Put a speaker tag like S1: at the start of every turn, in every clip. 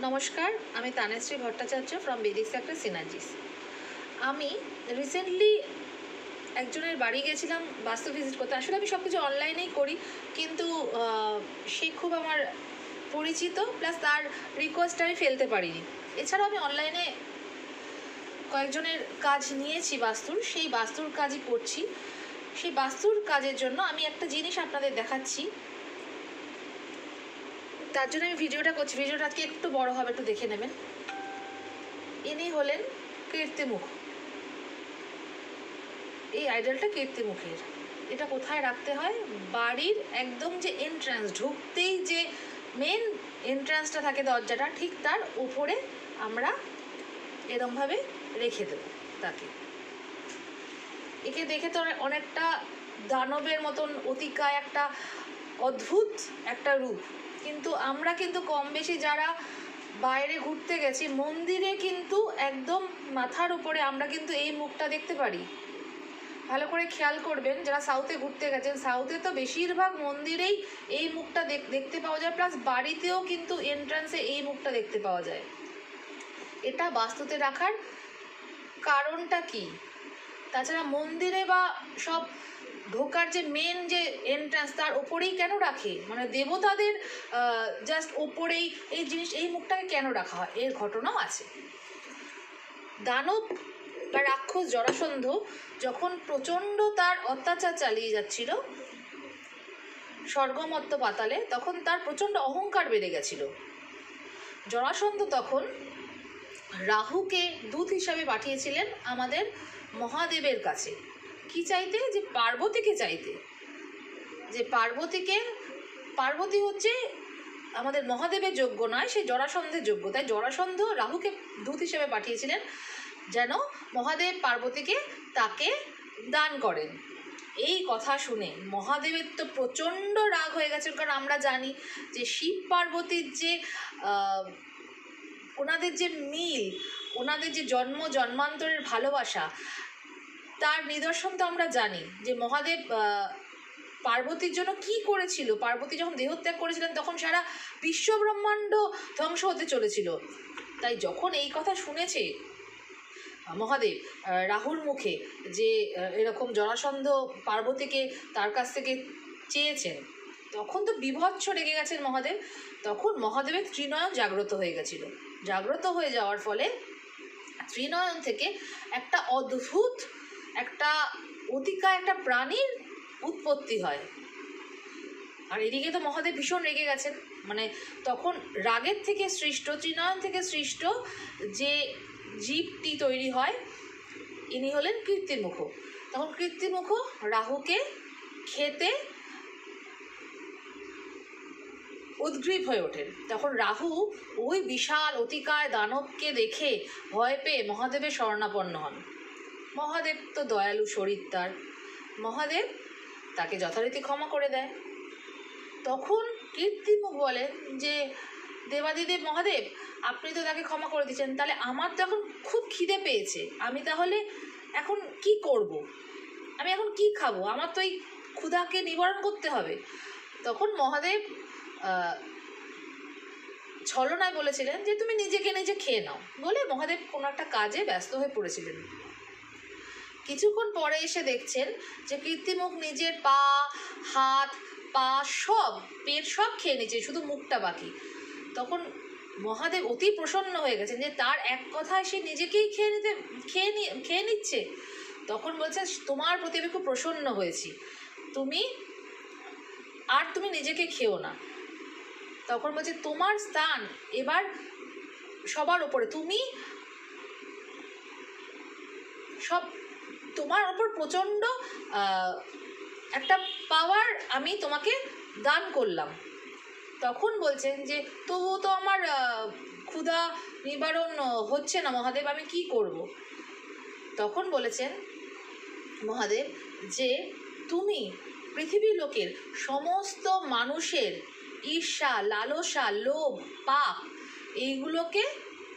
S1: নমস্কার, আমি তানেশ্রী Bhattacharya from বেদিক sector synergies. আমি রিসেন্টলি একজনের বাড়ি গেছিলাম বাস্তু ভিজিট করতে। আসলে আমি সব কিছু অনলাইনেই করি, কিন্তু সে খুব আমার পরিচিত, প্লাস তার রিকোয়েস্ট আমি ফেলতে পারিনি। এছাড়াও আমি অনলাইনে কয়েকজনের কাজ নিয়েছি বাস্তুর, সেই বাস্তুর কাজই করছি। সেই বাস্তুর কাজের জন্য আমি একটা জিনিস আপনাদের দেখাচ্ছি, তার জন্য আমি ভিডিওটা করছি। ভিডিওটা আজকে একটু বড় হবে, একটু দেখে নেবেন। ইনি হলেন কীর্তিমুখ। এই আইডলটা কীর্তিমুখের। এটা কোথায় রাখতে হয়? বাড়ির একদম যে এন্ট্রান্স, ঢুকতেই যে মেন এন্ট্রান্সটা থাকে, দরজাটা, ঠিক তার উপরে আমরা এরমভাবে রেখে দেব তাকে। একে দেখে তো অনেকটা দানবের মতন অতিকায় একটা অদ্ভুত একটা রূপ, কিন্তু আমরা কিন্তু কম বেশি যারা বাইরে ঘুরতে গেছি, মন্দিরে কিন্তু একদম মাথার উপরে আমরা কিন্তু এই মুখটা দেখতে পারি। ভালো করে খেয়াল করবেন, যারা সাউথে ঘুরতে গেছেন, সাউথে তো বেশিরভাগ মন্দিরেই এই মুখটা দেখতে পাওয়া যায়, প্লাস বাড়িতেও কিন্তু এন্ট্রান্সে এই মুখটা দেখতে পাওয়া যায়। এটা বাস্তুতে রাখার কারণটা কি? তাছাড়া মন্দিরে বা সব ঢোকার যে মেন যে এন্ট্রান্স, তার ওপরেই কেন রাখে? মানে দেবতাদের জাস্ট ওপরেই এই জিনিস, এই মুখটাকে কেন রাখা হয়? এর ঘটনাও আছে। দানব বা রাক্ষস জরাসন্ধ যখন প্রচণ্ড তার অত্যাচার চালিয়ে যাচ্ছিল স্বর্গমত্ত পাতালে, তখন তার প্রচণ্ড অহংকার বেড়ে গেছিল। জরাসন্ধ তখন রাহুকে দূত হিসাবে পাঠিয়েছিলেন আমাদের মহাদেবের কাছে। কি চাইতে? যে পার্বতীকে চাইতে, যে পার্বতী হচ্ছে আমাদের মহাদেবের যোগ্য নয়, সে জরাসন্ধের যোগ্য। তাই জরাসন্ধ রাহুকে দূত হিসেবে পাঠিয়েছিলেন যেন মহাদেব পার্বতীকে তাকে দান করেন। এই কথা শুনে মহাদেবের তো প্রচণ্ড রাগ হয়ে গেছে, কারণ আমরা জানি যে শিব পার্বতীর যে ওনাদের যে মিল, ওনাদের যে জন্মান্তরের ভালোবাসা, তার নিদর্শন তো আমরা জানি যে মহাদেব পার্বতীর জন্য কি করেছিল। পার্বতী যখন দেহত্যাগ করেছিলেন, তখন সারা বিশ্বব্রহ্মাণ্ড ধ্বংস হতে চলেছিল। তাই যখন এই কথা শুনেছে মহাদেব রাহুর মুখে, যে এরকম জরাসন্ধ পার্বতীকে তার কাছ থেকে চেয়েছেন, তখন তো বিভৎস রেগে গেছেন মহাদেব। তখন মহাদেবের ত্রিনয়ন জাগ্রত হয়ে গেছিল। জাগ্রত হয়ে যাওয়ার ফলে ত্রিনয়ন থেকে একটা অদ্ভুত একটা অতিকায় একটা প্রাণীর উৎপত্তি হয়। আর এদিকে তো মহাদেব ভীষণ রেগে গেছেন। মানে তখন রাগের থেকে সৃষ্ট, ত্রিনয়ন থেকে সৃষ্ট যে জীবটি তৈরি হয়, ইনি হলেন কীর্তিমুখ। তখন কীর্তিমুখ রাহুকে খেতে উদ্গ্রীব হয়ে ওঠেন। তখন রাহু ওই বিশাল অতিকায় দানবকে দেখে ভয় পেয়ে মহাদেবের শরণাপন্ন হন। মহাদেব তো দয়ালু শরীর তার, মহাদেব তাকে যথারীতি ক্ষমা করে দেয়। তখন কীর্তিমুখ বলেন যে দেবাদিদেব মহাদেব, আপনি তো তাকে ক্ষমা করে দিচ্ছেন, তাহলে আমার তো এখন খুব খিদে পেয়েছে, আমি তাহলে এখন কি করব? আমি এখন কি খাবো? আমার তো এই ক্ষুধাকে নিবারণ করতে হবে। তখন মহাদেব ছলনায় বলেছিলেন যে তুমি নিজেকে নিজে খেয়ে নাও, বলে মহাদেব কোনো একটা কাজে ব্যস্ত হয়ে পড়েছিলেন। কিছুক্ষণ পরে এসে দেখছেন যে কীর্তিমুখ নিজের পা, হাত, পা সব, পেট সব খেয়ে নিচ্ছে, শুধু মুখটা বাকি। তখন মহাদেব অতি প্রসন্ন হয়ে গেছেন যে তার এক কথায় সে নিজেকেই খেয়ে নিচ্ছে। তখন বলছে, তোমার প্রতি আমি খুব প্রসন্ন হয়েছি, তুমি নিজেকে খেও না। তখন বলছে, তোমার স্থান এবার সবার ওপরে, তুমি সব, তোমার ওপর প্রচণ্ড একটা পাওয়ার আমি তোমাকে দান করলাম। তখন বলছেন যে তবুও তো আমার ক্ষুধা নিবারণ হচ্ছে না মহাদেব, আমি কি করব? তখন বলেছেন মহাদেব যে তুমি পৃথিবীর লোকের সমস্ত মানুষের ঈর্ষা, লালসা, লোভ, পাপ এইগুলোকে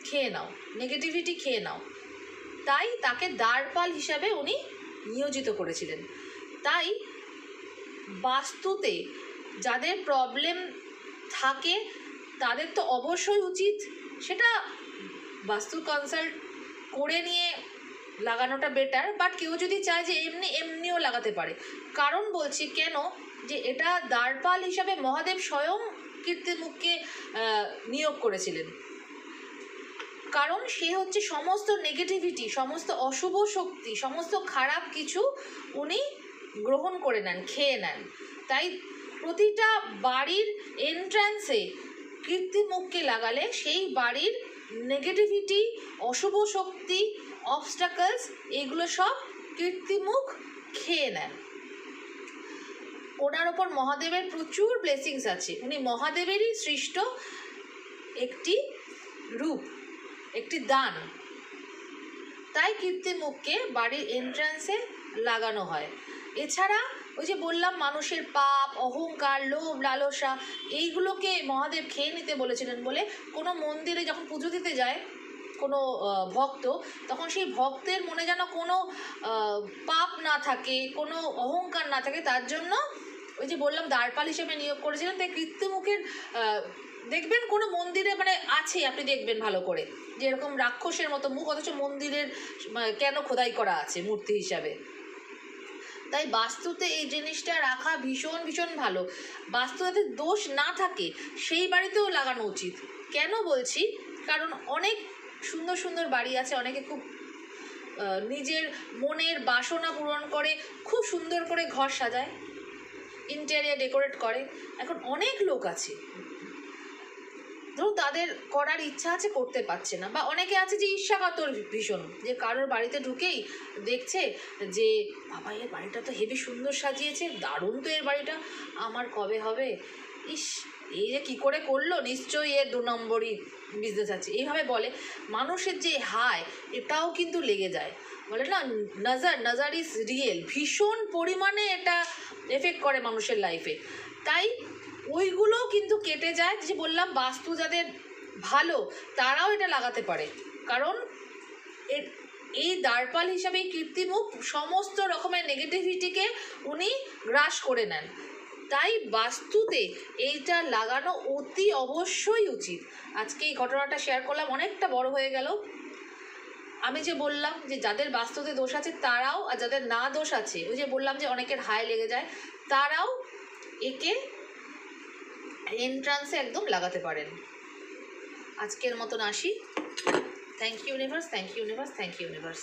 S1: খেয়ে নাও, নেগেটিভিটি খেয়ে নাও। তাই তাকে দ্বারপাল হিসাবে উনি নিয়োজিত করেছিলেন। তাই বাস্তুতে যাদের প্রবলেম থাকে তাদের তো অবশ্যই উচিত সেটা বাস্তু কনসাল্ট করে নিয়ে লাগানোটা বেটার, বাট কেউ যদি চায় যে এমনিও লাগাতে পারে। কারণ বলছি কেন, যে এটা দ্বারপাল হিসাবে মহাদেব স্বয়ং কীর্তিমুখকে নিয়োগ করেছিলেন। কারণ সে হচ্ছে সমস্ত নেগেটিভিটি, সমস্ত অশুভ শক্তি, সমস্ত খারাপ কিছু উনি গ্রহণ করে নেন, খেয়ে নেন। তাই প্রতিটা বাড়ির এন্ট্রান্সে কীর্তিমুখকে লাগালে সেই বাড়ির নেগেটিভিটি, অশুভ শক্তি, অবস্টাকলস এগুলো সব কীর্তিমুখ খেয়ে নেন। ওনার ওপর মহাদেবের প্রচুর ব্লেসিংস আছে, উনি মহাদেবেরই সৃষ্ট একটি রূপ, একটি দান। তাই কীর্তিমুখকে বাড়ির এন্ট্রান্সে লাগানো হয়। এছাড়া ওই যে বললাম মানুষের পাপ, অহংকার, লোভ, লালসা এইগুলোকে মহাদেব খেয়ে নিতে বলেছিলেন বলে কোনো মন্দিরে যখন পুজো দিতে যায় কোনো ভক্ত, তখন সেই ভক্তের মনে যেন কোনো পাপ না থাকে, কোনো অহংকার না থাকে, তার জন্য ওই যে বললাম দ্বারপাল হিসেবে নিয়োগ করেছিলেন। তাই কীর্তিমুখের দেখবেন কোনো মন্দিরে মানে আছে, আপনি দেখবেন ভালো করে, যে এরকম রাক্ষসের মতো মুখ, অথচ মন্দিরের কেন খোদাই করা আছে মূর্তি হিসাবে। তাই বাস্তুতে এই জিনিসটা রাখা ভীষণ ভীষণ ভালো। বাস্তু যাতে দোষ না থাকে সেই বাড়িতেও লাগানো উচিত। কেন বলছি, কারণ অনেক সুন্দর সুন্দর বাড়ি আছে, অনেকে খুব নিজের মনের বাসনা পূরণ করে খুব সুন্দর করে ঘর সাজায়, ইন্টেরিয়ার ডেকোরেট করে। এখন অনেক লোক আছে ধরুন তাদের করার ইচ্ছা আছে, করতে পারছে না, বা অনেকে আছে যে ঈর্ষাকাতর ভীষণ, যে কারোর বাড়িতে ঢুকেই দেখছে যে বাবা এর বাড়িটা তো হেবি সুন্দর সাজিয়েছে, দারুণ তো এর বাড়িটা, আমার কবে হবে, ইস এই যে কী করে করলো, নিশ্চয়ই এর 2 নম্বরই বিজনেস আছে, এইভাবে বলে। মানুষের যে হায় এটাও কিন্তু লেগে যায়, বলে না নজর ইজ রিয়েল, ভীষণ পরিমাণে এটা এফেক্ট করে মানুষের লাইফে। তাই ওইগুলোও কিন্তু কেটে যায়। যে বললাম বাস্তু যাদের ভালো তারাও এটা লাগাতে পারে, কারণ এই দ্বারপাল হিসাবে কীর্তিমুখ সমস্ত রকমের নেগেটিভিটিকে উনি গ্রাস করে নেন। তাই বাস্তুতে এইটা লাগানো অতি অবশ্যই উচিত। আজকে এই ঘটনাটা শেয়ার করলাম, অনেকটা বড় হয়ে গেল। আমি যে বললাম যে যাদের বাস্তুতে দোষ আছে তারাও, আর যাদের না দোষ আছে, ওই যে বললাম যে অনেকের হায় লেগে যায়, তারাও একে এন্ট্রান্সে একদম লাগাতে পারেন। আজকের মতন আসি। Thank you universe, thank you universe, thank you universe.